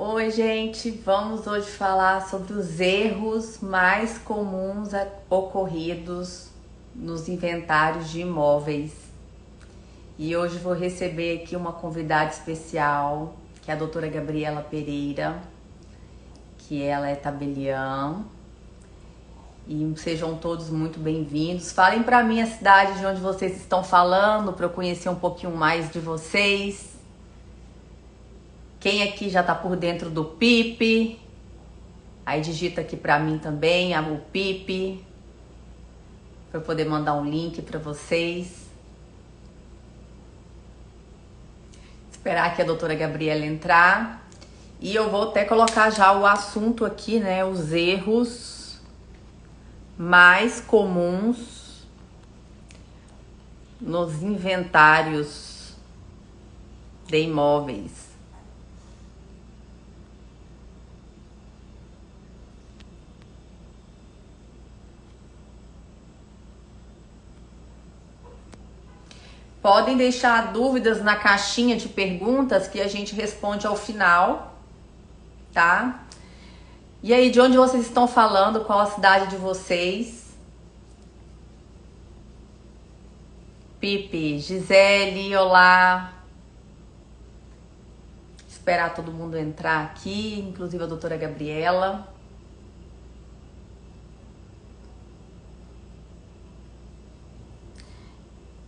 Oi, gente, vamos hoje falar sobre os erros mais comuns ocorridos nos inventários de imóveis. E hoje vou receber aqui uma convidada especial, que é a doutora Gabriela Pereira, que ela é tabeliã. E sejam todos muito bem-vindos. Falem para mim a cidade de onde vocês estão falando, para eu conhecer um pouquinho mais de vocês. Quem aqui já tá por dentro do PIP? Aí digita aqui para mim também o PIP, para eu poder mandar um link para vocês. Esperar aqui a doutora Gabriela entrar. E eu vou até colocar já o assunto aqui, né? Os erros mais comuns nos inventários de imóveis. Podem deixar dúvidas na caixinha de perguntas que a gente responde ao final, tá? E aí, de onde vocês estão falando? Qual a cidade de vocês? Pipe, Gisele, olá. Esperar todo mundo entrar aqui, inclusive a doutora Gabriela.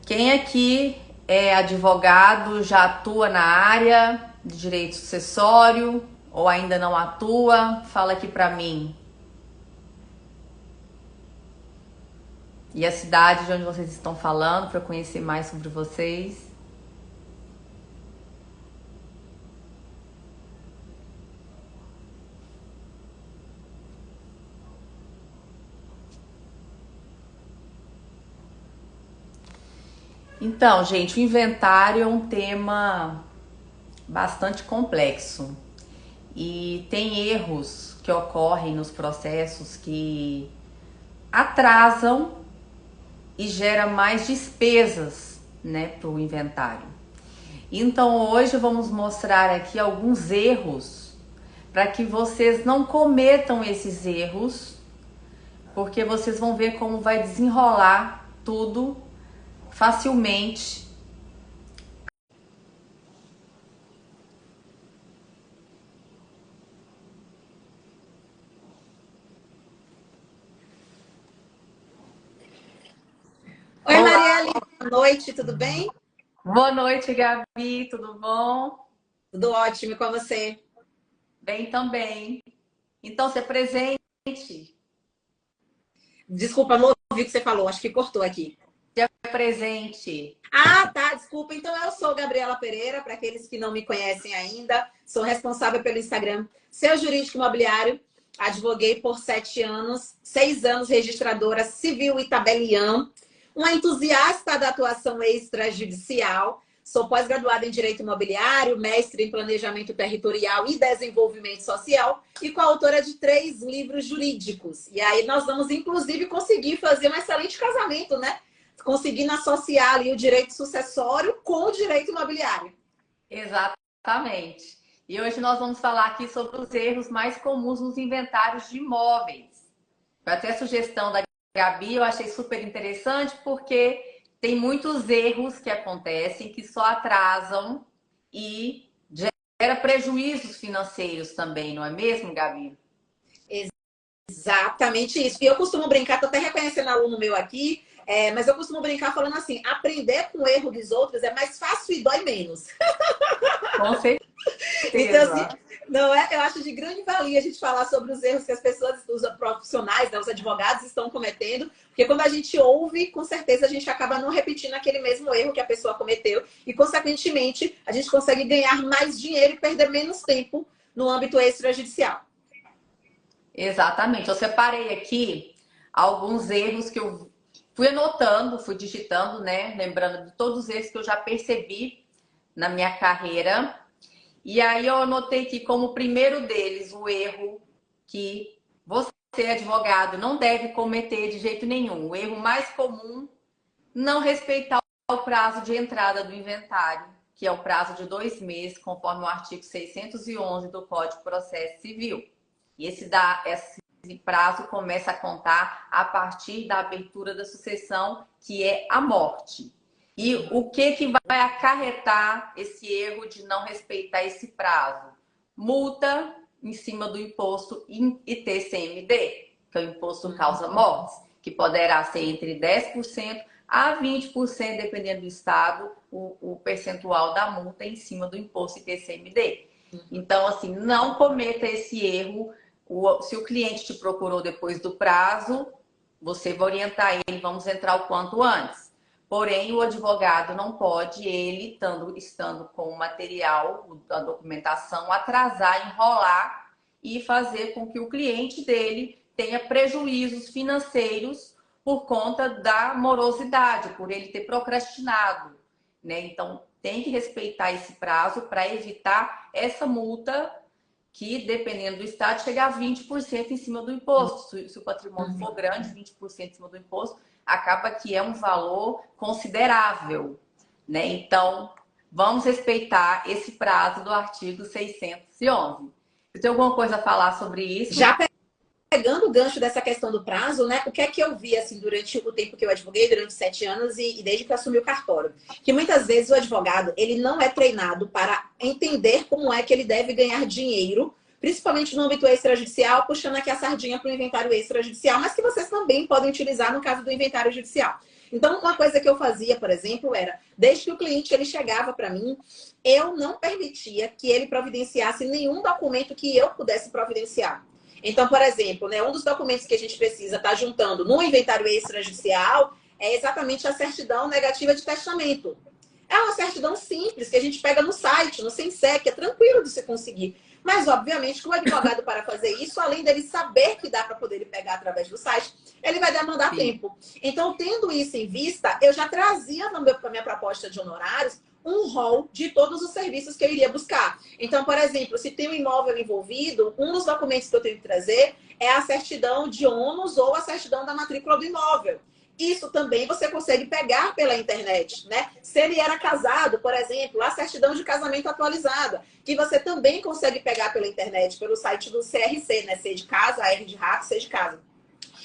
Quem aqui é advogado, já atua na área de direito sucessório ou ainda não atua? Fala aqui pra mim. E a cidade de onde vocês estão falando, para eu conhecer mais sobre vocês. Então, gente, o inventário é um tema bastante complexo e tem erros que ocorrem nos processos que atrasam e gera mais despesas, né, para o inventário. Então, hoje vamos mostrar aqui alguns erros para que vocês não cometam esses erros, porque vocês vão ver como vai desenrolar tudo facilmente. Oi, Olá, Marielle, boa noite, tudo bem? boa noite, Gabi, tudo bom? Tudo ótimo e com você? Bem também. Então, se presente, Desculpa, não ouvi o que você falou, acho que cortou aqui. se presente. Ah, tá, desculpa. Então, eu sou Gabriela Pereira, para aqueles que não me conhecem ainda, sou responsável pelo Instagram Seu Jurídico Imobiliário, advoguei por 7 anos, 6 anos registradora civil e tabeliã, uma entusiasta da atuação extrajudicial, sou pós-graduada em Direito Imobiliário, mestre em Planejamento Territorial e Desenvolvimento Social e coautora de 3 livros jurídicos. E aí nós vamos, inclusive, conseguir fazer um excelente casamento, né? Conseguindo associar ali o direito sucessório com o direito imobiliário. Exatamente. E hoje nós vamos falar aqui sobre os erros mais comuns nos inventários de imóveis. Foi até a sugestão da Gabi, eu achei super interessante porque tem muitos erros que acontecem que só atrasam e gera prejuízos financeiros também, não é mesmo, Gabi? Exatamente isso. E eu costumo brincar, tô até reconhecendo aluno meu aqui, mas eu costumo brincar falando assim, aprender com o erro dos outros é mais fácil e dói menos. Com Então, assim, certeza. não é, eu acho de grande valia a gente falar sobre os erros que as pessoas, os profissionais, né, os advogados estão cometendo, porque quando a gente ouve, com certeza a gente acaba não repetindo aquele mesmo erro que a pessoa cometeu e, consequentemente, a gente consegue ganhar mais dinheiro e perder menos tempo no âmbito extrajudicial. Exatamente. Eu separei aqui alguns erros que eu fui anotando, fui digitando, né? Lembrando de todos os erros que eu já percebi na minha carreira. E aí eu anotei aqui como primeiro deles o erro que você, advogado, não deve cometer de jeito nenhum. O erro mais comum, não respeitar o prazo de entrada do inventário, que é o prazo de 2 meses, conforme o artigo 611 do Código de Processo Civil. E esse prazo começa a contar a partir da abertura da sucessão, que é a morte. E o que vai acarretar esse erro de não respeitar esse prazo? Multa em cima do imposto ITCMD, que é o imposto causa mortes, que poderá ser entre 10% a 20%, dependendo do estado, o percentual da multa em cima do imposto ITCMD. Então, assim, não cometa esse erro. Se o cliente te procurou depois do prazo, você vai orientar ele, vamos entrar o quanto antes. Porém, o advogado não pode, ele estando com o material, a documentação, atrasar, enrolar e fazer com que o cliente dele tenha prejuízos financeiros por conta da morosidade, por ele ter procrastinado, né? Então, tem que respeitar esse prazo para evitar essa multa que, dependendo do estado, chega a 20% em cima do imposto. Se o patrimônio for grande, 20% em cima do imposto, acaba que é um valor considerável, né? Então, vamos respeitar esse prazo do artigo 611. Você tem alguma coisa a falar sobre isso? Já pegando o gancho dessa questão do prazo, né? O que é que eu vi, assim, durante o tempo que eu advoguei, durante 7 anos e desde que eu assumi o cartório? Que muitas vezes o advogado, ele não é treinado para entender como é que ele deve ganhar dinheiro, principalmente no âmbito extrajudicial, puxando aqui a sardinha para o inventário extrajudicial, mas que vocês também podem utilizar no caso do inventário judicial. Então, uma coisa que eu fazia, por exemplo, era, desde que o cliente ele chegava para mim, eu não permitia que ele providenciasse nenhum documento que eu pudesse providenciar. Então, por exemplo, né, um dos documentos que a gente precisa estar juntando no inventário extrajudicial é exatamente a certidão negativa de testamento. É uma certidão simples que a gente pega no site, no Sensec, é tranquilo de se conseguir. Mas, obviamente, que o advogado, para fazer isso, além dele saber que dá para poder pegar através do site, ele vai demandar tempo. Então, tendo isso em vista, eu já trazia na minha proposta de honorários um rol de todos os serviços que eu iria buscar. Então, por exemplo, se tem um imóvel envolvido, um dos documentos que eu tenho que trazer é a certidão de ônus ou a certidão da matrícula do imóvel. Isso também você consegue pegar pela internet, né? Se ele era casado, por exemplo, a certidão de casamento atualizada, que você também consegue pegar pela internet, pelo site do CRC, né? C de casa, R de rato, C de casa.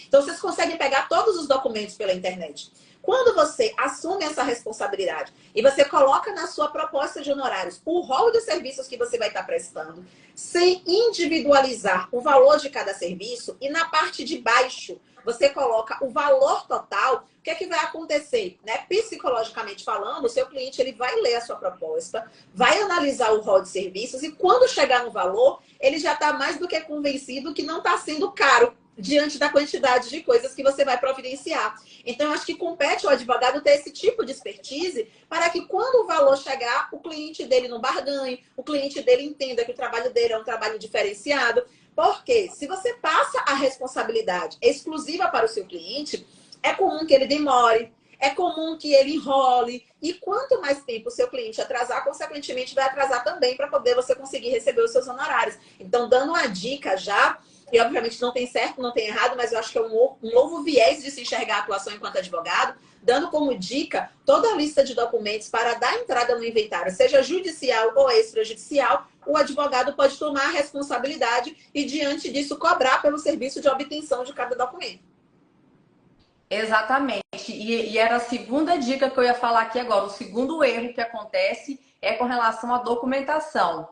Então, vocês conseguem pegar todos os documentos pela internet. Quando você assume essa responsabilidade e você coloca na sua proposta de honorários o rol de serviços que você vai estar prestando, sem individualizar o valor de cada serviço, e na parte de baixo você coloca o valor total, o que é que vai acontecer? Né? Psicologicamente falando, o seu cliente ele vai ler a sua proposta, vai analisar o rol de serviços e quando chegar no valor, ele já está mais do que convencido que não está sendo caro diante da quantidade de coisas que você vai providenciar. Então, acho que compete ao advogado ter esse tipo de expertise para que quando o valor chegar, o cliente dele não barganhe, o cliente dele entenda que o trabalho dele é um trabalho diferenciado. Porque se você passa a responsabilidade exclusiva para o seu cliente, é comum que ele demore, é comum que ele enrole. E quanto mais tempo o seu cliente atrasar, consequentemente vai atrasar também para poder você conseguir receber os seus honorários. Então, dando uma dica já, e obviamente não tem certo, não tem errado, mas eu acho que é um novo viés de se enxergar a atuação enquanto advogado, dando como dica toda a lista de documentos para dar entrada no inventário, seja judicial ou extrajudicial, o advogado pode tomar a responsabilidade e, diante disso, cobrar pelo serviço de obtenção de cada documento. Exatamente. E era a segunda dica que eu ia falar aqui agora. O segundo erro que acontece é com relação à documentação.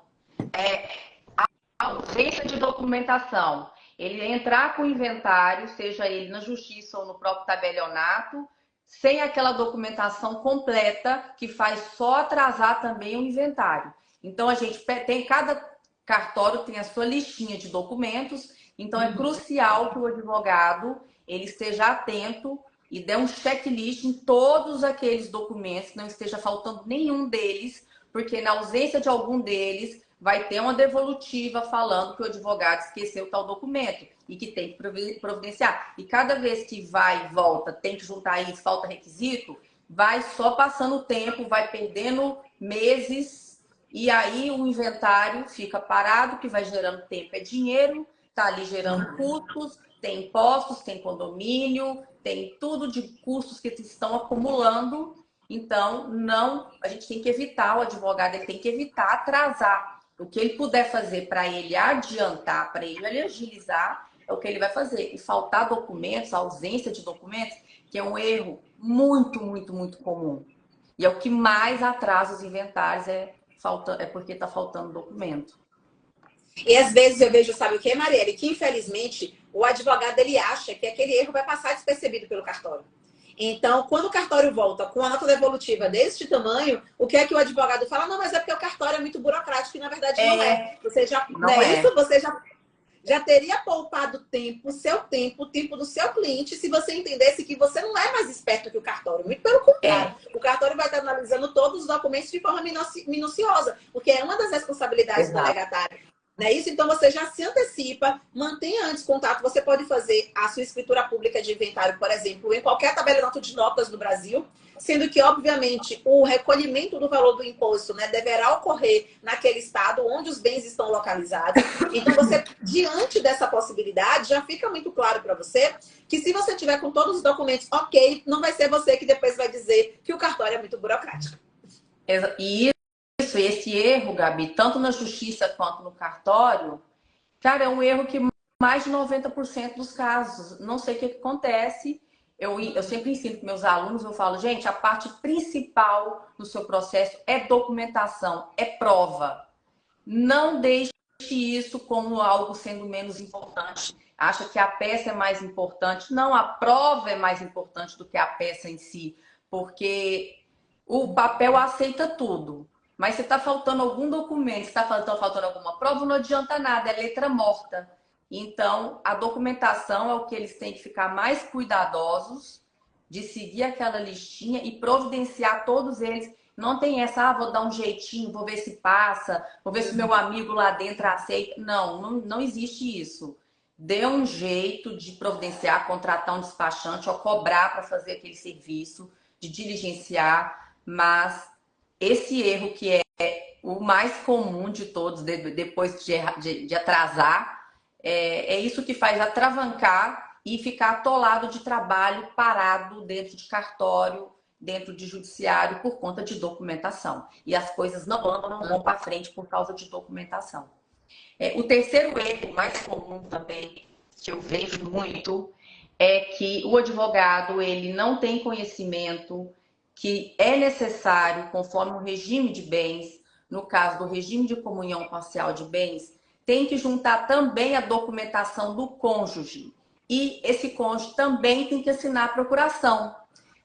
A ausência de documentação. Ele entrar com o inventário, seja ele na justiça ou no próprio tabelionato, sem aquela documentação completa que faz só atrasar também o inventário. Então, a gente tem, cada cartório tem a sua listinha de documentos, então é crucial que o advogado ele esteja atento e dê um checklist em todos aqueles documentos, não esteja faltando nenhum deles, porque na ausência de algum deles, vai ter uma devolutiva falando que o advogado esqueceu tal documento e que tem que providenciar. E cada vez que vai e volta, tem que juntar isso, falta requisito, vai só passando o tempo, vai perdendo meses e aí o inventário fica parado, que vai gerando tempo, é dinheiro, tá ali gerando custos, tem impostos, tem condomínio, tem tudo de custos que estão acumulando Então, não, a gente tem que evitar, o advogado ele tem que evitar atrasar. O que ele puder fazer para ele adiantar, para ele agilizar, é o que ele vai fazer. E faltar documentos, a ausência de documentos, que é um erro muito comum. E é o que mais atrasa os inventários, é porque está faltando documento. E às vezes eu vejo, sabe o que, Marielle? Que infelizmente o advogado ele acha que aquele erro vai passar despercebido pelo cartório. Então, quando o cartório volta com a nota devolutiva deste tamanho, o que é que o advogado fala? Não, mas é porque o cartório é muito burocrático e na verdade não é. Você já, Não não é é. isso? Você já teria poupado tempo, o tempo do seu cliente, se você entendesse que você não é mais esperto que o cartório. Muito pelo contrário. O cartório vai estar analisando todos os documentos de forma minuciosa, porque é uma das responsabilidades do Exato. legatário. Não é isso? Então você já se antecipa, mantenha antes contato. Você pode fazer a sua escritura pública de inventário, por exemplo, em qualquer tabelionato de notas do Brasil, sendo que, obviamente, o recolhimento do valor do imposto, né, deverá ocorrer naquele estado onde os bens estão localizados. Então, você, diante dessa possibilidade, já fica muito claro para você que se você tiver com todos os documentos ok, não vai ser você que depois vai dizer que o cartório é muito burocrático. E esse erro, Gabi, tanto na justiça quanto no cartório, cara, é um erro que mais de 90% dos casos, não sei o que acontece. Eu sempre ensino para meus alunos, eu falo, gente, a parte principal do seu processo é documentação, é prova. Não deixe isso como algo sendo menos importante. Acha que a peça é mais importante. Não, a prova é mais importante do que a peça em si, porque o papel aceita tudo. Mas se está faltando algum documento, se está faltando alguma prova, não adianta nada, é letra morta. Então, a documentação é o que eles têm que ficar mais cuidadosos de seguir aquela listinha e providenciar todos eles. Não tem essa, vou dar um jeitinho, vou ver se passa, vou ver se meu amigo lá dentro aceita. Não existe isso. Dê um jeito de providenciar, contratar um despachante ou cobrar para fazer aquele serviço, de diligenciar, mas esse erro que é o mais comum de todos, depois de atrasar, é isso que faz atravancar e ficar atolado de trabalho, parado dentro de cartório, dentro de judiciário, por conta de documentação. E as coisas não andam, não vão para frente por causa de documentação. O terceiro erro, mais comum também, que eu vejo muito, é que o advogado ele não tem conhecimento que é necessário, conforme o regime de bens, no caso do regime de comunhão parcial de bens, tem que juntar também a documentação do cônjuge. E esse cônjuge também tem que assinar a procuração.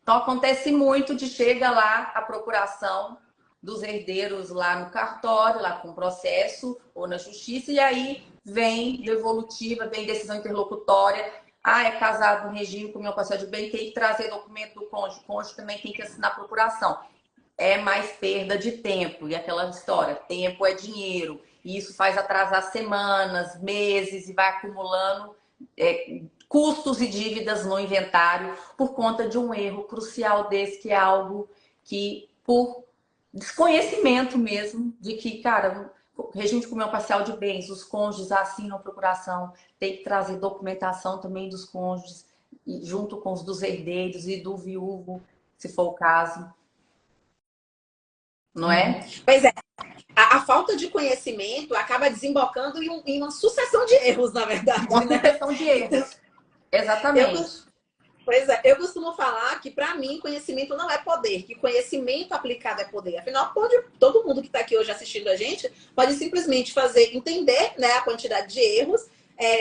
Então, acontece muito de chega lá a procuração dos herdeiros lá no cartório, lá com o processo ou na justiça, e aí vem devolutiva, vem decisão interlocutória. Ah, é casado no regime com meu parceiro de bem, tem que trazer documento do cônjuge. O cônjuge também tem que assinar a procuração. É mais perda de tempo. E aquela história, tempo é dinheiro. E isso faz atrasar semanas, meses e vai acumulando custos e dívidas no inventário por conta de um erro crucial desse, que é algo que, por desconhecimento mesmo, de que, cara, regime de comunhão parcial de bens, os cônjuges assinam procuração, tem que trazer documentação também dos cônjuges, junto com os dos herdeiros e do viúvo, se for o caso. Não é? Pois é. A falta de conhecimento acaba desembocando em uma sucessão de erros, na verdade, Uma né? sucessão de erros. Exatamente. Pois é, eu costumo falar que, para mim, conhecimento não é poder, que conhecimento aplicado é poder. Afinal, todo mundo que está aqui hoje assistindo a gente pode simplesmente entender, né, a quantidade de erros,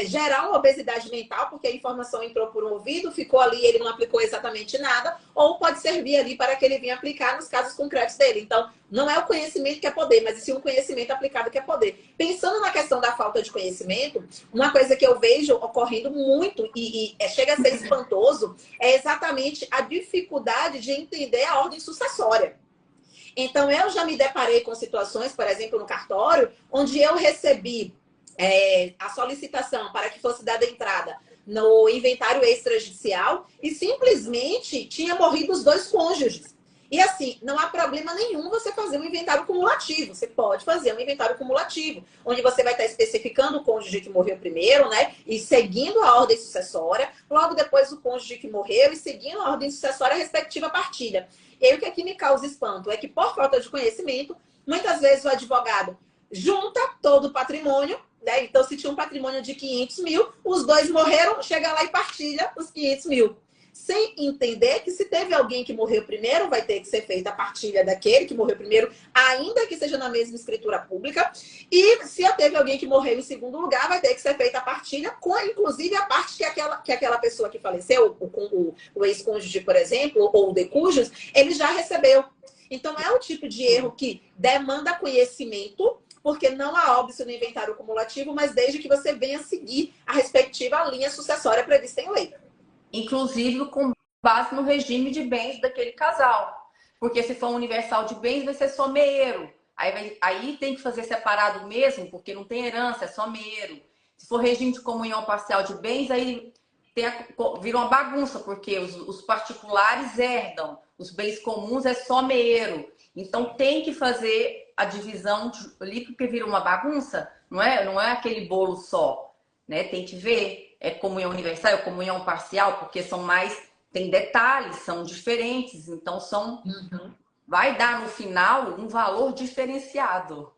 gerar uma obesidade mental, porque a informação entrou por um ouvido, ficou ali, ele não aplicou exatamente nada, ou pode servir ali para que ele venha aplicar nos casos concretos dele. Então, não é o conhecimento que é poder, mas sim o conhecimento aplicado que é poder. Pensando na questão da falta de conhecimento, uma coisa que eu vejo ocorrendo muito e chega a ser espantoso é exatamente a dificuldade de entender a ordem sucessória. Então, eu já me deparei com situações, por exemplo, no cartório, onde eu recebi a solicitação para que fosse dada entrada no inventário extrajudicial e simplesmente tinha morrido os dois cônjuges. E assim, não há problema nenhum você fazer um inventário cumulativo. Você pode fazer um inventário cumulativo, onde você vai estar especificando o cônjuge que morreu primeiro, né? E seguindo a ordem sucessória. Logo depois o cônjuge que morreu e seguindo a ordem sucessória a respectiva partilha. E aí o que é que me causa espanto? É que por falta de conhecimento, muitas vezes o advogado junta todo o patrimônio, né? Então, se tinha um patrimônio de 500 mil, os dois morreram, chega lá e partilha os 500 mil. Sem entender que se teve alguém que morreu primeiro, vai ter que ser feita a partilha daquele que morreu primeiro, ainda que seja na mesma escritura pública. E se teve alguém que morreu em segundo lugar, vai ter que ser feita a partilha com, inclusive, a parte que aquela pessoa que faleceu, o ex-cônjuge, por exemplo, ou o decujus, ele já recebeu. Então, é o tipo de erro que demanda conhecimento, porque não há óbice no inventário cumulativo, mas desde que você venha seguir a respectiva linha sucessória prevista em lei. Inclusive com base no regime de bens daquele casal. Porque se for um universal de bens, vai ser someiro. Aí tem que fazer separado mesmo, porque não tem herança, é someiro. Se for regime de comunhão parcial de bens, aí vira uma bagunça, porque os particulares herdam, os bens comuns é someiro. Então tem que fazer a divisão ali, porque vira uma bagunça, não é aquele bolo só, né? Tem que ver, é comunhão universal, é comunhão parcial, porque tem detalhes, são diferentes, então vai dar no final um valor diferenciado.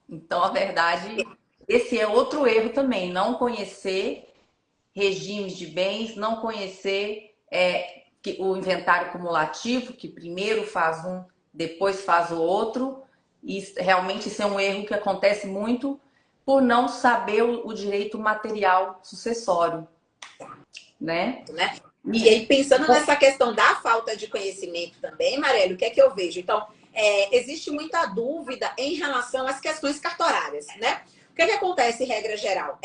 Então, a verdade, esse é outro erro também, não conhecer regimes de bens, não conhecer o inventário cumulativo, que primeiro faz um, depois faz o outro, e realmente isso é um erro que acontece muito por não saber o direito material sucessório, né? E aí, pensando nessa questão da falta de conhecimento também, Marielle, o que é que eu vejo? Então, existe muita dúvida em relação às questões cartorárias, né? O que é que acontece, em regra geral?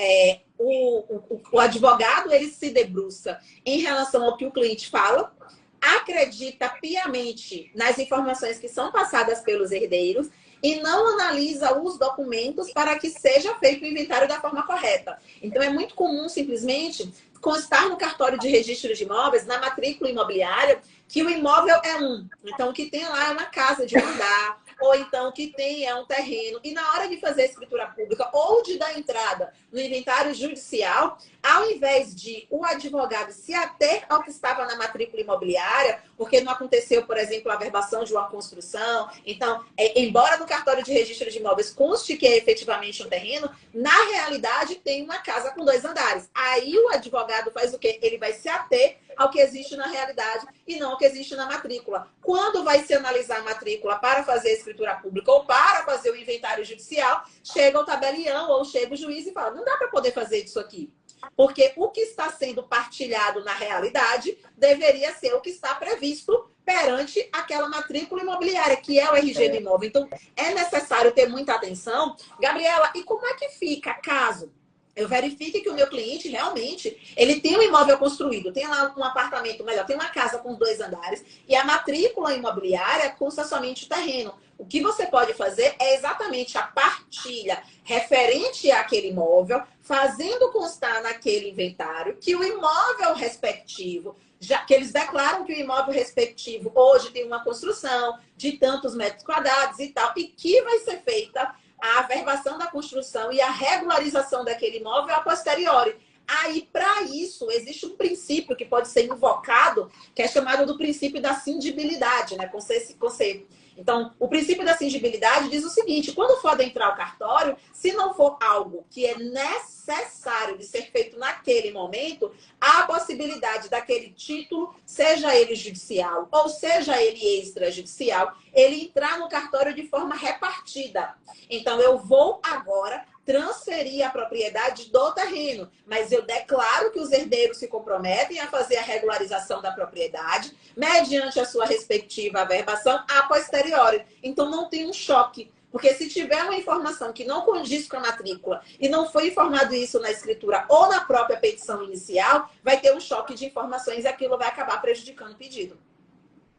O advogado, ele se debruça em relação ao que o cliente fala, acredita piamente nas informações que são passadas pelos herdeiros e não analisa os documentos para que seja feito o inventário da forma correta. Então, é muito comum, simplesmente, constar no cartório de registro de imóveis, na matrícula imobiliária, que o imóvel é um. Então, o que tem lá é uma casa de um andar, ou então o que tem é um terreno. E na hora de fazer a escritura pública ou de dar entrada no inventário judicial, ao invés de o advogado se ater ao que estava na matrícula imobiliária, porque não aconteceu, por exemplo, a averbação de uma construção. Então, embora no cartório de registro de imóveis conste que é efetivamente um terreno, na realidade tem uma casa com 2 andares. Aí o advogado faz o quê? Ele vai se ater ao que existe na realidade e não ao que existe na matrícula. Quando vai se analisar a matrícula para fazer a escritura pública ou para fazer o inventário judicial, chega o tabelião ou chega o juiz e fala, não dá para poder fazer isso aqui. Porque o que está sendo partilhado na realidade deveria ser o que está previsto perante aquela matrícula imobiliária, que é o RG do imóvel. Então, é necessário ter muita atenção. Gabriela, e como é que fica caso eu verifique que o meu cliente realmente ele tem um imóvel construído, tem lá um apartamento melhor, tem uma casa com 2 andares e a matrícula imobiliária consta somente o terreno. O que você pode fazer é exatamente a partilha referente àquele imóvel, fazendo constar naquele inventário que o imóvel respectivo, já que eles declaram que o imóvel respectivo hoje tem uma construção de tantos metros quadrados e tal, e que vai ser feita a averbação da construção e a regularização daquele imóvel a posteriori. Aí, para isso, existe um princípio que pode ser invocado, que é chamado do princípio da cingibilidade, né? Com C. Então, o princípio da cingibilidade diz o seguinte: quando for adentrar o cartório, se não for algo que é necessário de ser feito naquele momento, há a possibilidade daquele título, seja ele judicial ou seja ele extrajudicial, ele entrar no cartório de forma repartida. Então, eu vou agora transferir a propriedade do terreno, mas eu declaro que os herdeiros se comprometem a fazer a regularização da propriedade mediante a sua respectiva averbação a posteriori. Então, não tem um choque. Porque se tiver uma informação que não condiz com a matrícula e não foi informado isso na escritura ou na própria petição inicial, vai ter um choque de informações e aquilo vai acabar prejudicando o pedido.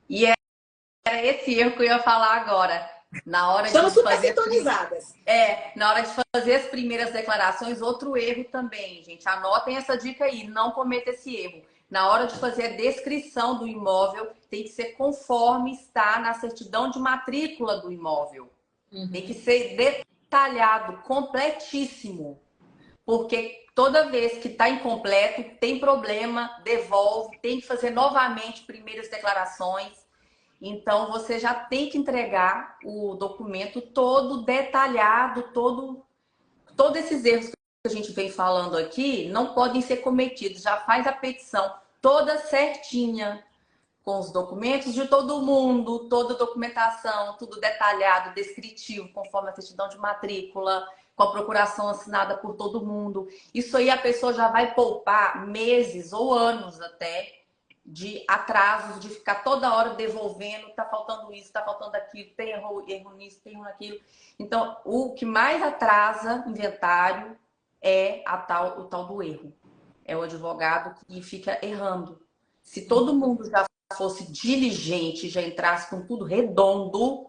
E era esse erro que eu ia falar agora. Na hora Estamos de super fazer sintonizadas. na hora de fazer as primeiras declarações, outro erro também, gente. Anotem essa dica aí, não cometa esse erro. Na hora de fazer a descrição do imóvel, tem que ser conforme está na certidão de matrícula do imóvel. Tem que ser detalhado, completíssimo. Porque toda vez que está incompleto, tem problema, devolve, tem que fazer novamente primeiras declarações. Então, você já tem que entregar o documento todo detalhado, todos esses erros que a gente vem falando aqui não podem ser cometidos. Já faz a petição toda certinha, com os documentos de todo mundo, toda a documentação, tudo detalhado, descritivo, conforme a certidão de matrícula, com a procuração assinada por todo mundo. Isso aí a pessoa já vai poupar meses ou anos até de atrasos, de ficar toda hora devolvendo, tá faltando isso, tá faltando aquilo, tem erro nisso, tem erro naquilo. Então, o que mais atrasa inventário é o tal do erro. É o advogado que fica errando. Se todo mundo já fosse diligente, já entrasse com tudo redondo,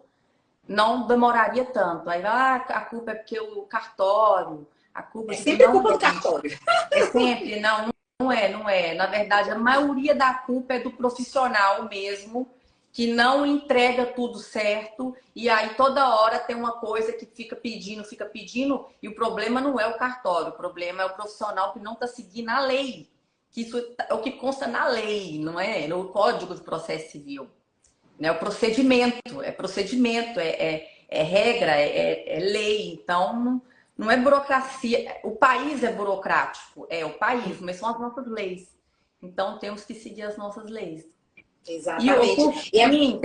não demoraria tanto. Aí a culpa é porque o cartório, a culpa É é porque sempre não culpa do cartório. é sempre, não é. Na verdade, a maioria da culpa é do profissional mesmo, que não entrega tudo certo, e aí toda hora tem uma coisa que fica pedindo, e o problema não é o cartório, o problema é o profissional que não está seguindo a lei. Que isso é o que consta na lei, não é? No Código de Processo Civil. Né? O procedimento, é regra, é lei. Então, não é burocracia. O país é burocrático, é o país, mas são as nossas leis. Então, temos que seguir as nossas leis. E, por Exatamente. fim,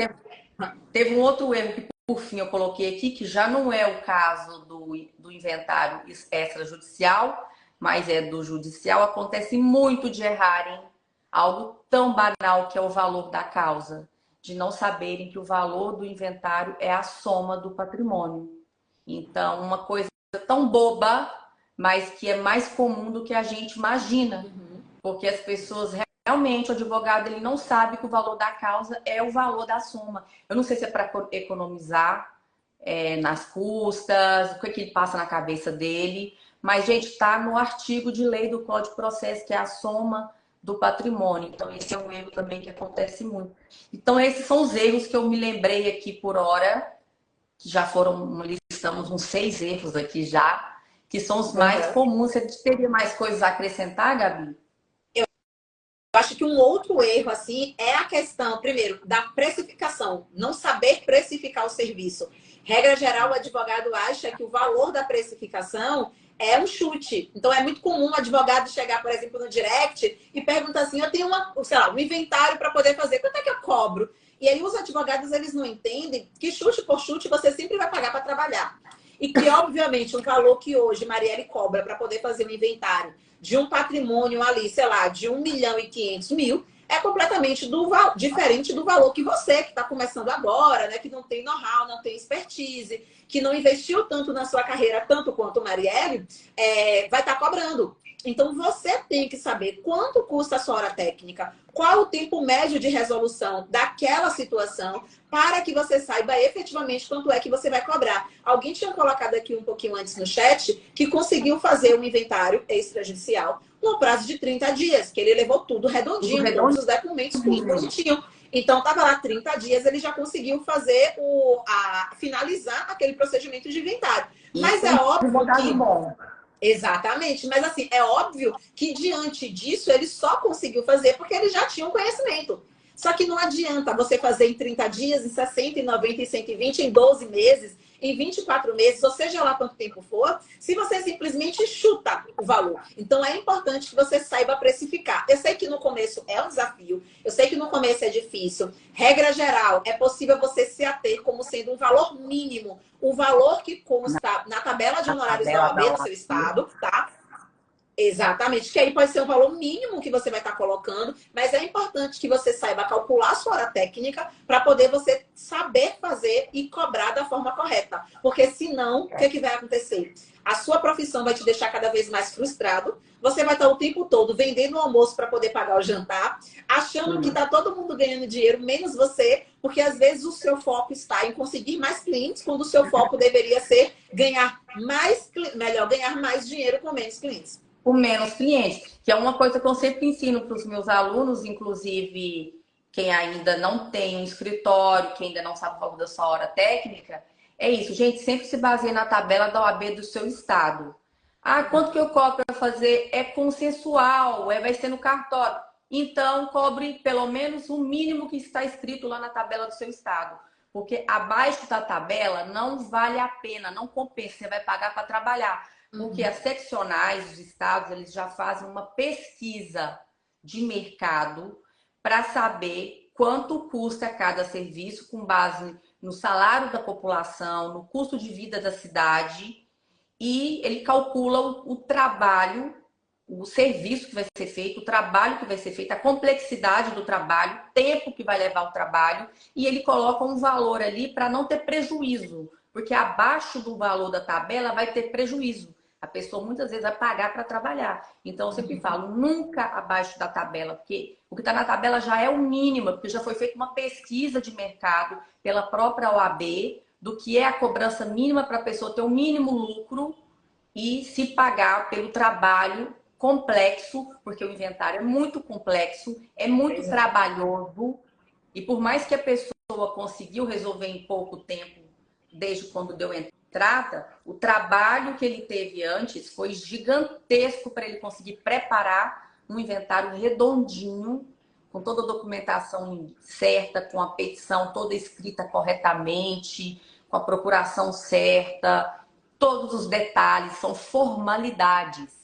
teve um outro erro que, por fim, eu coloquei aqui, que já não é o caso do inventário extrajudicial, mas é do judicial. Acontece muito de errarem algo tão banal que é o valor da causa, de não saberem que o valor do inventário é a soma do patrimônio. Então, uma coisa tão boba, mas que é mais comum do que a gente imagina, porque as pessoas realmente, o advogado, ele não sabe que o valor da causa é o valor da soma. Eu não sei se é para economizar nas custas, o que, que ele passa na cabeça dele, mas, gente, está no artigo de lei do Código de Processo, que é a soma do patrimônio. Então, esse é um erro também que acontece muito. Então, esses são os erros que eu me lembrei aqui por hora, que já foram, listamos uns 6 erros aqui já, que são os mais comuns. Você teria mais coisas a acrescentar, Gabi? Eu acho que um outro erro, assim, é a questão, primeiro, da precificação. Não saber precificar o serviço. Regra geral, o advogado acha que o valor da precificação é um chute. Então, é muito comum o advogado chegar, por exemplo, no direct e perguntar assim, eu tenho um inventário para poder fazer, quanto é que eu cobro? E aí os advogados, eles não entendem que chute por chute você sempre vai pagar para trabalhar. E que, obviamente, o valor que hoje Marielle cobra para poder fazer um inventário de um patrimônio ali, sei lá, de 1.500.000, é completamente diferente do valor que você, que está começando agora, né, que não tem know-how, não tem expertise, que não investiu tanto na sua carreira, tanto quanto Marielle, vai estar cobrando. Então, você tem que saber quanto custa a sua hora técnica, qual o tempo médio de resolução daquela situação, para que você saiba efetivamente quanto é que você vai cobrar. Alguém tinha colocado aqui um pouquinho antes no chat que conseguiu fazer um inventário extrajudicial no prazo de 30 dias, que ele levou tudo redondinho, todos os documentos, tudo bonitinho. Então, estava lá 30 dias, ele já conseguiu fazer finalizar aquele procedimento de inventário. Mas é óbvio que... Exatamente, mas assim, é óbvio que diante disso ele só conseguiu fazer porque ele já tinha um conhecimento. Só que não adianta você fazer em 30 dias, em 60, em 90, em 120, em 12 meses, em 24 meses, ou seja lá quanto tempo for, se você simplesmente chuta o valor. Então é importante que você saiba precificar. Eu sei que no começo é um desafio, eu sei que no começo é difícil. Regra geral, é possível você se ater como sendo um valor mínimo, o valor que consta na tabela de honorários da OAB do seu estado, tá? Exatamente, que aí pode ser um valor mínimo que você vai estar colocando, mas é importante que você saiba calcular a sua hora técnica para poder você saber fazer e cobrar da forma correta. Porque senão, o que vai acontecer? A sua profissão vai te deixar cada vez mais frustrado, você vai estar o tempo todo vendendo o almoço para poder pagar o jantar, achando que está todo mundo ganhando dinheiro, menos você, porque às vezes o seu foco está em conseguir mais clientes, quando o seu foco deveria ser ganhar mais dinheiro com menos clientes. Com menos clientes, que é uma coisa que eu sempre ensino para os meus alunos, inclusive quem ainda não tem um escritório, quem ainda não sabe o valor da sua hora técnica, é isso, gente, sempre se baseia na tabela da OAB do seu estado. Ah, quanto que eu cobro para fazer? É consensual, vai ser no cartório. então cobre pelo menos o mínimo que está escrito lá na tabela do seu estado. Porque abaixo da tabela não vale a pena, não compensa, você vai pagar para trabalhar. Porque as seccionais dos estados, eles já fazem uma pesquisa de mercado para saber quanto custa cada serviço com base no salário da população, no custo de vida da cidade, e ele calcula o trabalho, o serviço que vai ser feito, o trabalho que vai ser feito, a complexidade do trabalho, o tempo que vai levar o trabalho, e ele coloca um valor ali para não ter prejuízo, porque abaixo do valor da tabela vai ter prejuízo. A pessoa muitas vezes vai pagar para trabalhar. Então, eu sempre falo, nunca abaixo da tabela, porque o que está na tabela já é o mínimo, porque já foi feita uma pesquisa de mercado pela própria OAB do que é a cobrança mínima para a pessoa ter o mínimo lucro e se pagar pelo trabalho complexo, porque o inventário é muito complexo, é muito trabalhoso, e por mais que a pessoa conseguiu resolver em pouco tempo, desde quando deu entrada, o trabalho que ele teve antes foi gigantesco para ele conseguir preparar um inventário redondinho, com toda a documentação certa, com a petição toda escrita corretamente, com a procuração certa, todos os detalhes, são formalidades,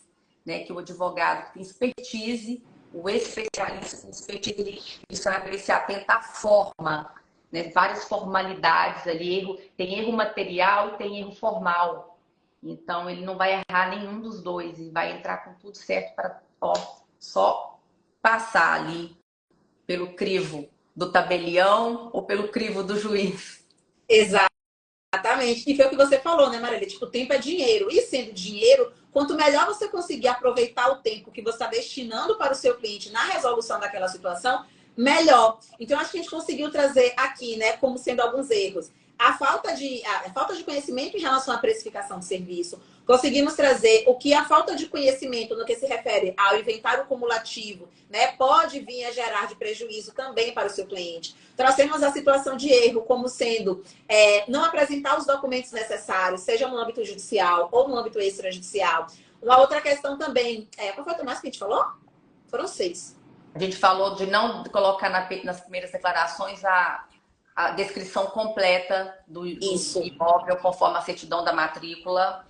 né, que o advogado que tem expertise, o especialista com expertise, ele se atenta à forma, né, várias formalidades ali, tem erro material e tem erro formal. Então, ele não vai errar nenhum dos dois e vai entrar com tudo certo para só passar ali pelo crivo do tabelião ou pelo crivo do juiz. Exatamente. E foi o que você falou, né, Marília? Tipo, o tempo é dinheiro. E sendo dinheiro, quanto melhor você conseguir aproveitar o tempo que você está destinando para o seu cliente na resolução daquela situação, melhor. Então, acho que a gente conseguiu trazer aqui, né, como sendo alguns erros. A falta de conhecimento em relação à precificação de serviço. Conseguimos trazer o que a falta de conhecimento no que se refere ao inventário cumulativo, né, pode vir a gerar de prejuízo também para o seu cliente. Trouxemos a situação de erro como sendo não apresentar os documentos necessários, seja no âmbito judicial ou no âmbito extrajudicial. Uma outra questão também, qual foi o mais que a gente falou? Foram 6. A gente falou de não colocar nas primeiras declarações a descrição completa do imóvel conforme a certidão da matrícula.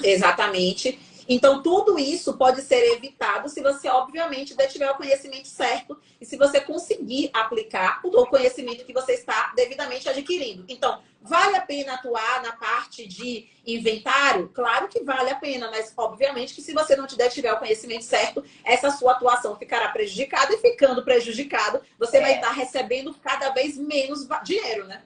Exatamente. Então, tudo isso pode ser evitado se você, obviamente, tiver o conhecimento certo e se você conseguir aplicar o conhecimento que você está devidamente adquirindo. Então, vale a pena atuar na parte de inventário? Claro que vale a pena, mas, obviamente, que se você não tiver o conhecimento certo, essa sua atuação ficará prejudicada e ficando prejudicado, você vai estar recebendo cada vez menos dinheiro, né?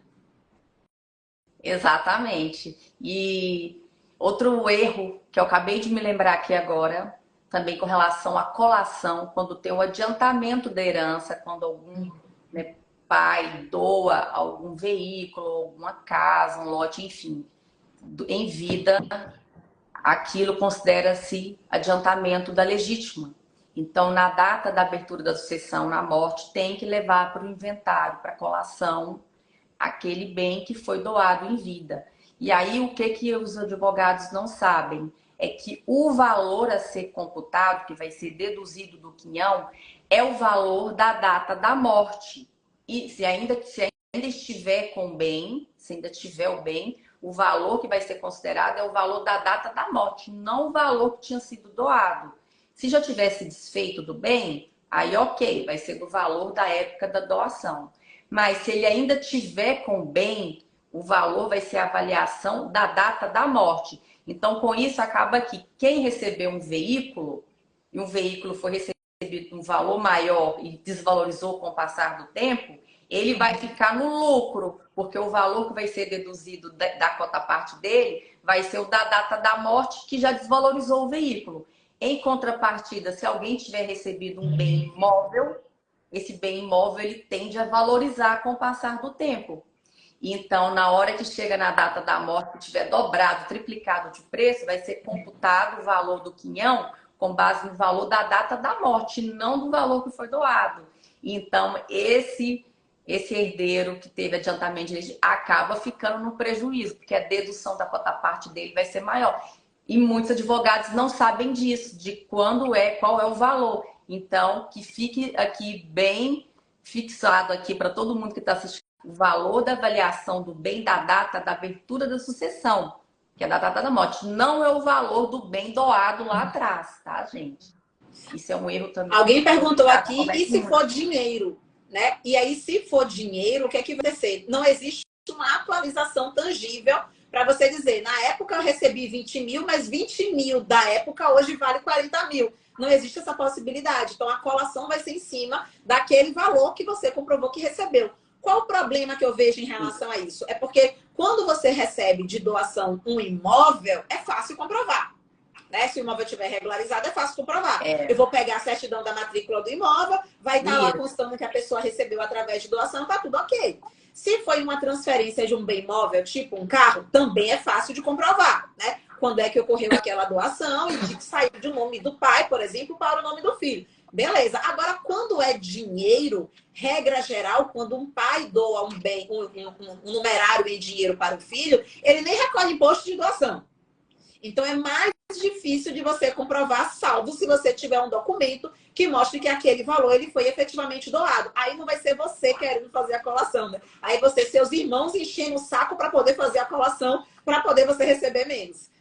Exatamente. E outro erro que eu acabei de me lembrar aqui agora, também com relação à colação, quando tem o adiantamento da herança, quando algum, né, pai doa algum veículo, alguma casa, um lote, enfim, em vida, aquilo considera-se adiantamento da legítima. Então, na data da abertura da sucessão, na morte, tem que levar para o inventário, para colação, aquele bem que foi doado em vida. E aí, o que os advogados não sabem é que o valor a ser computado, que vai ser deduzido do quinhão, é o valor da data da morte. E se ainda estiver com o bem, se ainda tiver o bem, o valor que vai ser considerado é o valor da data da morte, não o valor que tinha sido doado. Se já tivesse desfeito do bem, aí ok, vai ser do valor da época da doação. Mas se ele ainda tiver com o bem, o valor vai ser a avaliação da data da morte. Então, com isso, acaba que quem recebeu um veículo, e um veículo foi recebido um valor maior e desvalorizou com o passar do tempo, ele vai ficar no lucro, porque o valor que vai ser deduzido da cota parte dele vai ser o da data da morte, que já desvalorizou o veículo. Em contrapartida, se alguém tiver recebido um bem imóvel, esse bem imóvel ele tende a valorizar com o passar do tempo. Então, na hora que chega na data da morte, que tiver dobrado, triplicado de preço, vai ser computado o valor do quinhão com base no valor da data da morte, não do valor que foi doado. Então, esse herdeiro que teve adiantamento acaba ficando no prejuízo, porque a dedução da cota-parte dele vai ser maior. E muitos advogados não sabem disso, de qual é o valor. Então, que fique aqui bem fixado aqui para todo mundo que está assistindo o valor da avaliação do bem da data da abertura da sucessão, que é da data da morte. Não é o valor do bem doado lá atrás, tá, gente? Isso é um erro também. Alguém perguntou aqui, e se for dinheiro? Né? E aí, se for dinheiro, o que é que vai ser? Não existe uma atualização tangível para você dizer, na época eu recebi 20 mil, mas 20 mil da época hoje vale 40 mil. Não existe essa possibilidade. Então, a colação vai ser em cima daquele valor que você comprovou que recebeu. Qual o problema que eu vejo em relação a isso? É porque quando você recebe de doação um imóvel, é fácil comprovar. Né? Se o imóvel estiver regularizado, é fácil comprovar. Eu vou pegar a certidão da matrícula do imóvel, vai estar lá constando que a pessoa recebeu através de doação, tá tudo ok. Se foi uma transferência de um bem imóvel, tipo um carro, também é fácil de comprovar, né? Quando é que ocorreu aquela doação e de que saiu de um nome do pai, por exemplo, para o nome do filho. Beleza. Agora, quando é dinheiro, regra geral, quando um pai doa um bem, um numerário em dinheiro para o filho, ele nem recolhe imposto de doação. Então, é mais difícil de você comprovar, salvo se você tiver um documento que mostre que aquele valor ele foi efetivamente doado. Aí não vai ser você querendo fazer a colação, né? Aí você, seus irmãos enchendo o saco para poder fazer a colação, para poder você receber menos.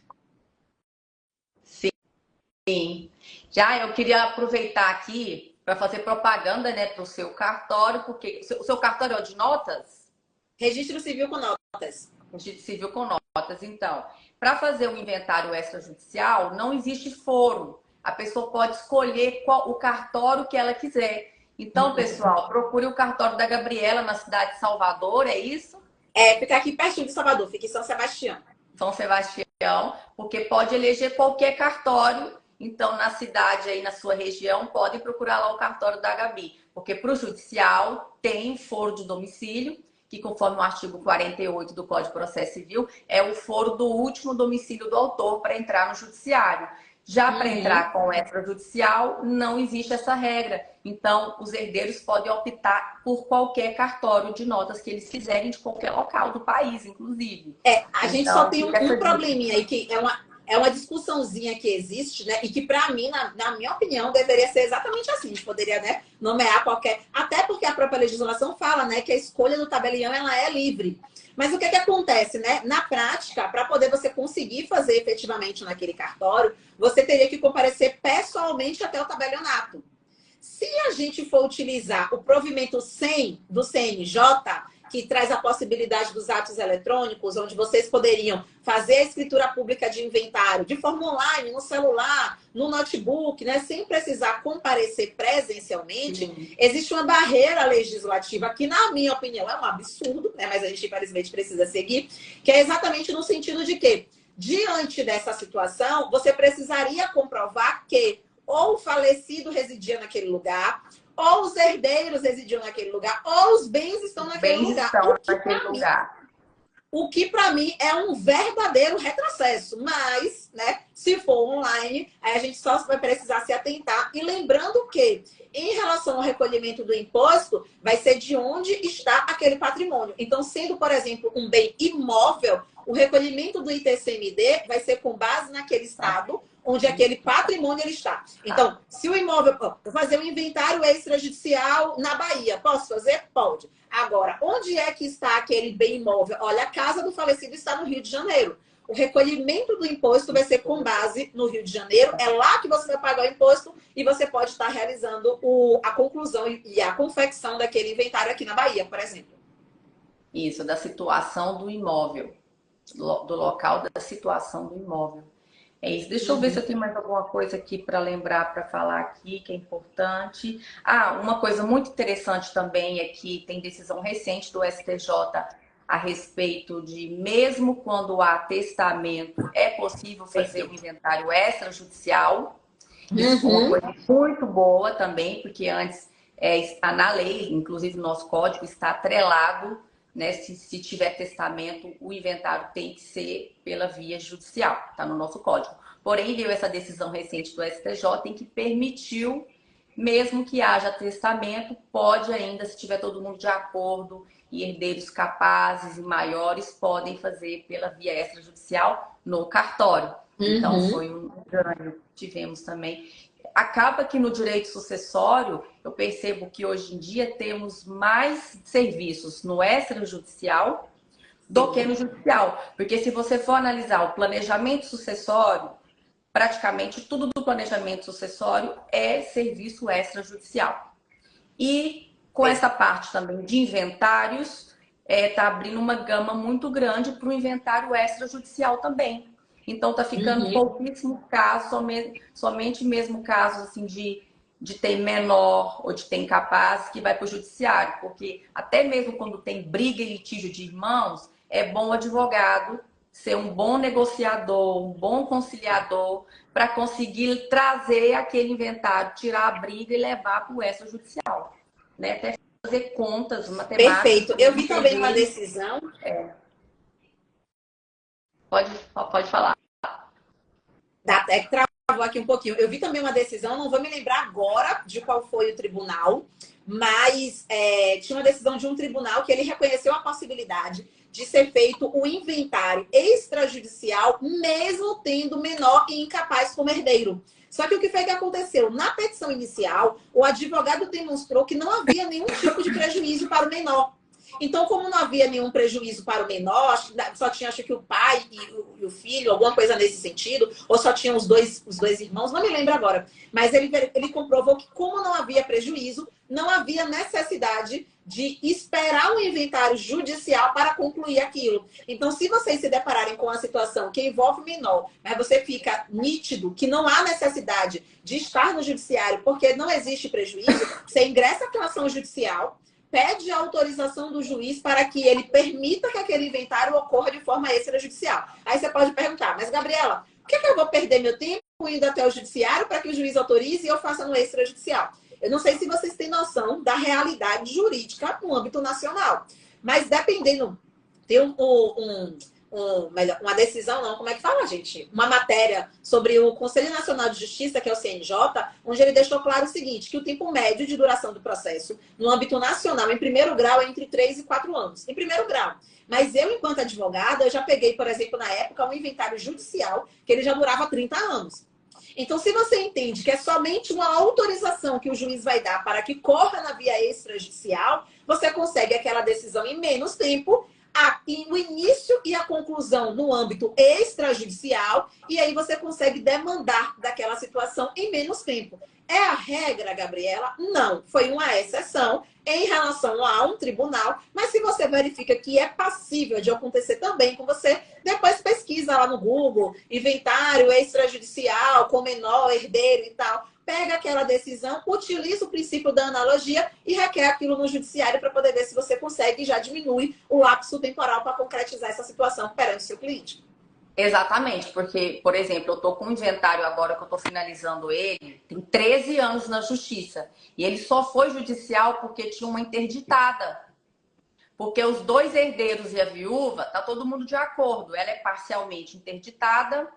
Sim. Já eu queria aproveitar aqui para fazer propaganda, né, para o seu cartório, porque o seu cartório é de notas? Registro civil com notas. Registro civil com notas. Então, para fazer um inventário extrajudicial, não existe foro. A pessoa pode escolher o cartório que ela quiser. Então, pessoal, procure o cartório da Gabriela na cidade de Salvador, é isso? É, fica aqui pertinho de Salvador, fica em São Sebastião. São Sebastião, porque pode eleger qualquer cartório. Então, na cidade aí, na sua região, podem procurar lá o cartório da Gabi. Porque para o judicial tem foro de domicílio, que conforme o artigo 48 do Código de Processo Civil, é o foro do último domicílio do autor para entrar no judiciário. Já para entrar com o extrajudicial, não existe essa regra. Então, os herdeiros podem optar por qualquer cartório de notas que eles quiserem, de qualquer local do país, inclusive. A gente só tem um probleminha aí, que é uma discussãozinha que existe, né? E que, para mim, na minha opinião, deveria ser exatamente assim. A gente poderia, né, nomear qualquer... Até porque a própria legislação fala, né, que a escolha do tabelião, ela é livre. Mas o que acontece, né? Na prática, para poder você conseguir fazer efetivamente naquele cartório, você teria que comparecer pessoalmente até o tabelionato. Se a gente for utilizar o provimento 100 do CNJ, que traz a possibilidade dos atos eletrônicos, onde vocês poderiam fazer a escritura pública de inventário de forma online, no celular, no notebook, né, sem precisar comparecer presencialmente, existe uma barreira legislativa que, na minha opinião, é um absurdo, né, mas a gente, infelizmente, precisa seguir, que é exatamente no sentido de que, diante dessa situação, você precisaria comprovar que ou o falecido residia naquele lugar, ou os herdeiros residiam naquele lugar, ou os bens estão naquele lugar. O que para mim é um verdadeiro retrocesso. Mas, né, se for online, aí a gente só vai precisar se atentar. E lembrando que, em relação ao recolhimento do imposto, vai ser de onde está aquele patrimônio. Então, sendo, por exemplo, um bem imóvel, o recolhimento do ITCMD vai ser com base naquele estado onde aquele patrimônio ele está. Então, se o imóvel... Vou fazer um inventário extrajudicial na Bahia. Posso fazer? Pode. Agora, onde é que está aquele bem imóvel? Olha, a casa do falecido está no Rio de Janeiro. O recolhimento do imposto vai ser com base no Rio de Janeiro. É lá que você vai pagar o imposto e você pode estar realizando a conclusão e a confecção daquele inventário aqui na Bahia, por exemplo. Isso, da situação do imóvel. Do local da situação do imóvel. É isso. Deixa eu ver se eu tenho mais alguma coisa aqui para lembrar, para falar aqui, que é importante. Uma coisa muito interessante também é que tem decisão recente do STJ a respeito de, mesmo quando há testamento, é possível fazer um inventário extrajudicial. Isso é uma coisa muito boa também, porque antes está na lei, inclusive no nosso código, está atrelado, né? Se tiver testamento, o inventário tem que ser pela via judicial, está no nosso código. Porém, veio essa decisão recente do STJ em que permitiu, mesmo que haja testamento, pode ainda, se tiver todo mundo de acordo e herdeiros capazes e maiores, podem fazer pela via extrajudicial no cartório. Então, foi um ganho que tivemos também. acaba que no direito sucessório, eu percebo que hoje em dia temos mais serviços no extrajudicial do que no judicial. Porque se você for analisar o planejamento sucessório, praticamente tudo do planejamento sucessório é serviço extrajudicial. E com essa parte também de inventários, está abrindo uma gama muito grande para o inventário extrajudicial também. Então está ficando pouquíssimos casos, somente mesmo casos assim de ter menor ou de ter incapaz que vai para o judiciário, porque até mesmo quando tem briga e litígio de irmãos, é bom o advogado ser um bom negociador, um bom conciliador, para conseguir trazer aquele inventário, tirar a briga e levar para o extrajudicial. Né? Até fazer contas, matemática. Perfeito. Eu vi também uma decisão. Pode falar. É que travou aqui um pouquinho. Eu vi também uma decisão, não vou me lembrar agora de qual foi o tribunal, mas tinha uma decisão de um tribunal que ele reconheceu a possibilidade de ser feito o inventário extrajudicial, mesmo tendo menor e incapaz como herdeiro. Só que o que foi que aconteceu? Na petição inicial, o advogado demonstrou que não havia nenhum tipo de prejuízo para o menor. Então, como não havia nenhum prejuízo para o menor, só tinha, acho que o pai e o filho, alguma coisa nesse sentido, ou só tinham os dois irmãos, não me lembro agora. Mas ele comprovou que, como não havia prejuízo, não havia necessidade de esperar um inventário judicial para concluir aquilo. Então, se vocês se depararem com uma situação que envolve menor, mas você fica nítido que não há necessidade de estar no judiciário porque não existe prejuízo, você ingressa com a ação judicial, pede a autorização do juiz para que ele permita que aquele inventário ocorra de forma extrajudicial. Aí você pode perguntar, mas Gabriela, por que eu vou perder meu tempo indo até o judiciário para que o juiz autorize e eu faça no extrajudicial? Eu não sei se vocês têm noção da realidade jurídica no âmbito nacional, mas dependendo, tem uma decisão, não, como é que fala, gente? Uma matéria sobre o Conselho Nacional de Justiça, que é o CNJ, onde ele deixou claro o seguinte, que o tempo médio de duração do processo no âmbito nacional, em primeiro grau, é entre 3 e 4 anos. Em primeiro grau. Mas eu, enquanto advogada, eu já peguei, por exemplo, na época, um inventário judicial, que ele já durava 30 anos. Então, se você entende que é somente uma autorização que o juiz vai dar para que corra na via extrajudicial, você consegue aquela decisão em menos tempo, o início e a conclusão no âmbito extrajudicial, e aí você consegue demandar daquela situação em menos tempo. É a regra, Gabriela? Não. Foi uma exceção em relação a um tribunal, mas se você verifica que é passível de acontecer também com você, depois pesquisa lá no Google, inventário extrajudicial, com menor, herdeiro e tal. Pega aquela decisão, utiliza o princípio da analogia e requer aquilo no judiciário para poder ver se você consegue e já diminui o lapso temporal para concretizar essa situação perante o seu cliente. Exatamente, porque, por exemplo, eu estou com um inventário agora que eu estou finalizando ele, tem 13 anos na justiça. E ele só foi judicial porque tinha uma interditada. Porque os dois herdeiros e a viúva, tá todo mundo de acordo. Ela é parcialmente interditada,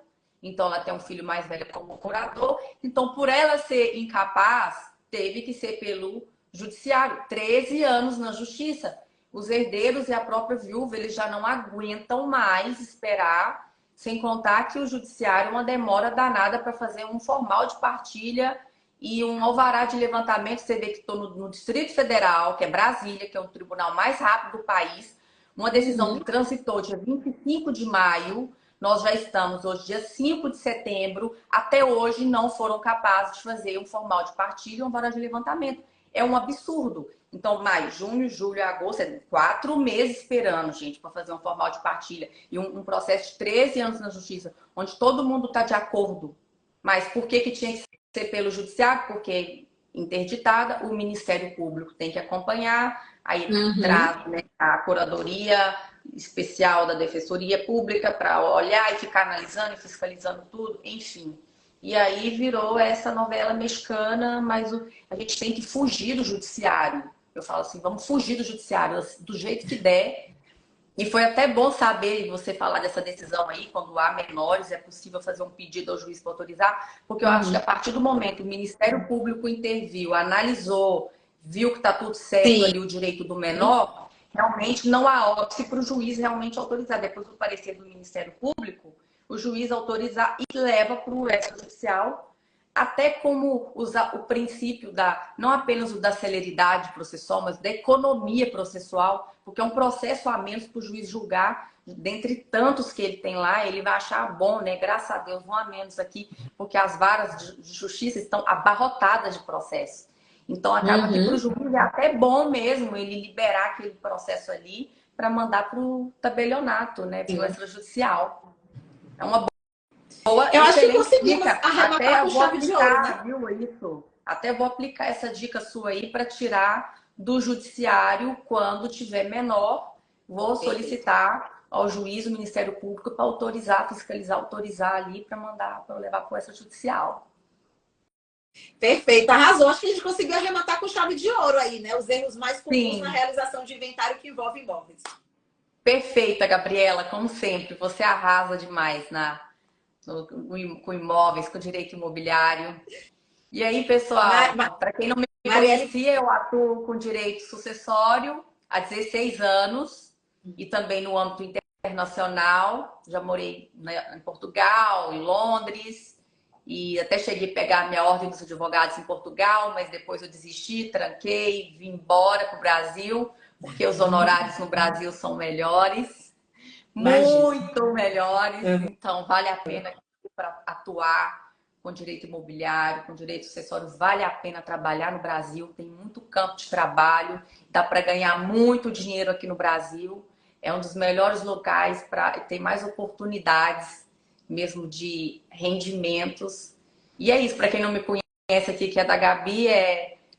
então ela tem um filho mais velho como curador. Então, por ela ser incapaz, teve que ser pelo judiciário. 13 anos na justiça. Os herdeiros e a própria viúva, eles já não aguentam mais esperar. Sem contar que o judiciário é uma demora danada para fazer um formal de partilha e um alvará de levantamento. Você vê que estou no Distrito Federal, que é Brasília, que é o tribunal mais rápido do país. Uma decisão que transitou dia 25 de maio. Nós já estamos hoje, dia 5 de setembro. Até hoje não foram capazes de fazer um formal de partilha e um alvará de levantamento. É um absurdo. Então, maio, junho, julho, agosto, 4 meses esperando, gente, para fazer um formal de partilha. E um processo de 13 anos na justiça, onde todo mundo está de acordo. Mas por que tinha que ser pelo judiciário? Porque interditada, o Ministério Público tem que acompanhar, aí traz, né, a curadoria especial da Defensoria Pública para olhar e ficar analisando e fiscalizando tudo, enfim. E aí virou essa novela mexicana, mas a gente tem que fugir do judiciário. Eu falo assim, vamos fugir do judiciário do jeito que der. E foi até bom saber você falar dessa decisão aí, quando há menores, é possível fazer um pedido ao juiz para autorizar, porque eu acho que a partir do momento que o Ministério Público interviu, analisou, viu que está tudo certo ali, o direito do menor, realmente não há óbice para o juiz realmente autorizar. Depois do parecer do Ministério Público, o juiz autorizar e leva para o extrajudicial até como usar o princípio não apenas o da celeridade processual, mas da economia processual, porque é um processo a menos para o juiz julgar, dentre tantos que ele tem lá, ele vai achar bom, né? Graças a Deus, um a menos aqui, porque as varas de justiça estão abarrotadas de processos. Então, acaba que para o juiz é até bom mesmo ele liberar aquele processo ali para mandar para o tabelionato, né? Para o extrajudicial. É uma boa, Eu acho que excelente conseguimos dica. Até arrematar eu com vou chave de ouro, aplicar, né? viu, isso? Até vou aplicar essa dica sua aí para tirar do judiciário quando tiver menor. Vou solicitar ao juiz, o Ministério Público, para autorizar, fiscalizar, autorizar ali para mandar, para levar para o extrajudicial. Perfeito, arrasou. Acho que a gente conseguiu arrematar com chave de ouro aí, né? Os erros mais comuns na Sim, realização de inventário que envolve imóveis. perfeita, Gabriela, como sempre. Você arrasa demais com imóveis, com direito imobiliário. E aí, pessoal, para quem não me Marielle. conhecia, eu atuo com direito sucessório há 16 anos e também no âmbito internacional. Já morei em Portugal, em Londres, e até cheguei a pegar a minha ordem dos advogados em Portugal, mas depois eu desisti, tranquei, vim embora para o Brasil, porque os honorários no Brasil são melhores, muito melhores, então vale a pena para atuar com direito imobiliário, com direito sucessório, vale a pena trabalhar no Brasil, tem muito campo de trabalho, dá para ganhar muito dinheiro aqui no Brasil, é um dos melhores locais para ter mais oportunidades mesmo de rendimentos. E é isso, para quem não me conhece aqui, que é da Gabi,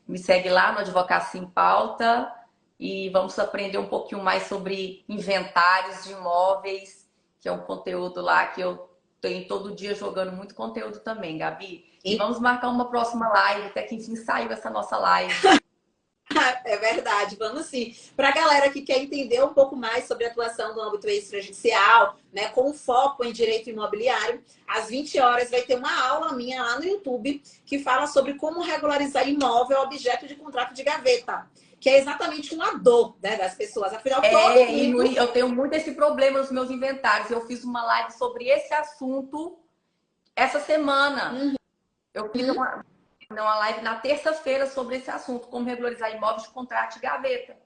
me segue lá no Advocacia em Pauta e vamos aprender um pouquinho mais sobre inventários de imóveis, que é um conteúdo lá que eu tenho todo dia jogando muito conteúdo também, Gabi. E vamos marcar uma próxima live, até que enfim saiu essa nossa live. É verdade, vamos sim. Para a galera que quer entender um pouco mais sobre a atuação do âmbito extrajudicial, né, com foco em direito imobiliário, às 20 horas vai ter uma aula minha lá no YouTube que fala sobre como regularizar imóvel objeto de contrato de gaveta, que é exatamente uma dor, né, das pessoas. Afinal, todo mundo... eu tenho muito esse problema nos meus inventários. Eu fiz uma live sobre esse assunto essa semana. Eu fiz uma live na terça-feira sobre esse assunto, como regularizar imóveis de contrato de gaveta.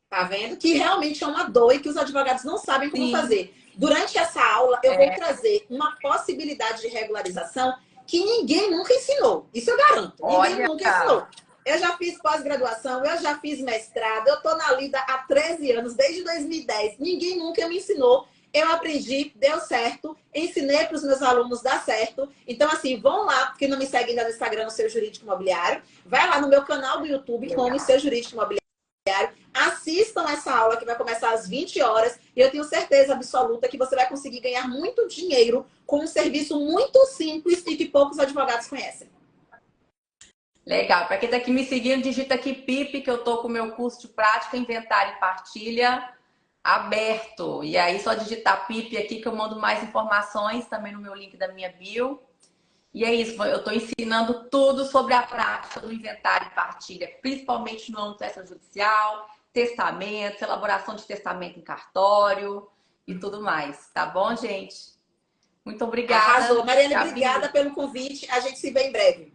Tá vendo? Que realmente é uma dor e que os advogados não sabem como fazer. Durante essa aula, eu vou trazer uma possibilidade de regularização que ninguém nunca ensinou. Isso eu garanto. Ninguém nunca ensinou. Eu já fiz pós-graduação, eu já fiz mestrado, eu tô na lida há 13 anos, desde 2010. Ninguém nunca me ensinou. Eu aprendi, deu certo, ensinei para os meus alunos, dá certo. Então, assim, vão lá, porque não me seguem ainda no Instagram, no Seu Jurídico Imobiliário. Vai lá no meu canal do YouTube, como Seu Jurídico Imobiliário. Assistam essa aula que vai começar às 20 horas e eu tenho certeza absoluta que você vai conseguir ganhar muito dinheiro com um serviço muito simples e que poucos advogados conhecem. Legal. Para quem está aqui me seguindo, digita aqui PIP, que eu estou com o meu curso de prática, inventário e partilha aberto. E aí, só digitar PIP aqui que eu mando mais informações também no meu link da minha bio. E é isso, eu estou ensinando tudo sobre a prática do inventário e partilha, principalmente no âmbito extrajudicial, testamentos, elaboração de testamento em cartório e tudo mais. Tá bom, gente? Muito obrigada. Arrasou. Marielle, obrigada pelo convite. A gente se vê em breve.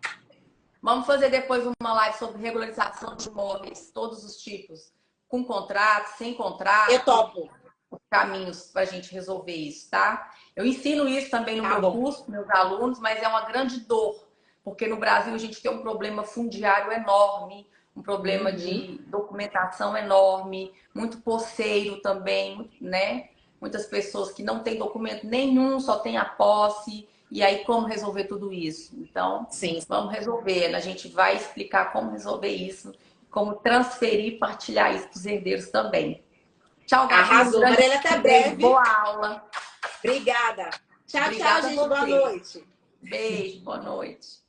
Vamos fazer depois uma live sobre regularização de imóveis, todos os tipos, com contrato, sem contrato. Eu topo. Os caminhos para a gente resolver isso, tá? Eu ensino isso também no meu curso, meus alunos, mas é uma grande dor, porque no Brasil a gente tem um problema fundiário enorme, um problema de documentação enorme, muito posseiro também, né? Muitas pessoas que não têm documento nenhum, só tem a posse. E aí, como resolver tudo isso? Então, vamos resolver. A gente vai explicar como resolver isso, como transferir e partilhar isso para os herdeiros também. Tchau, Gabi. Arrasou. Marielle, até breve. Boa aula. Obrigada. Tchau, Obrigada, tchau, gente. Boa noite. Beijo, boa noite.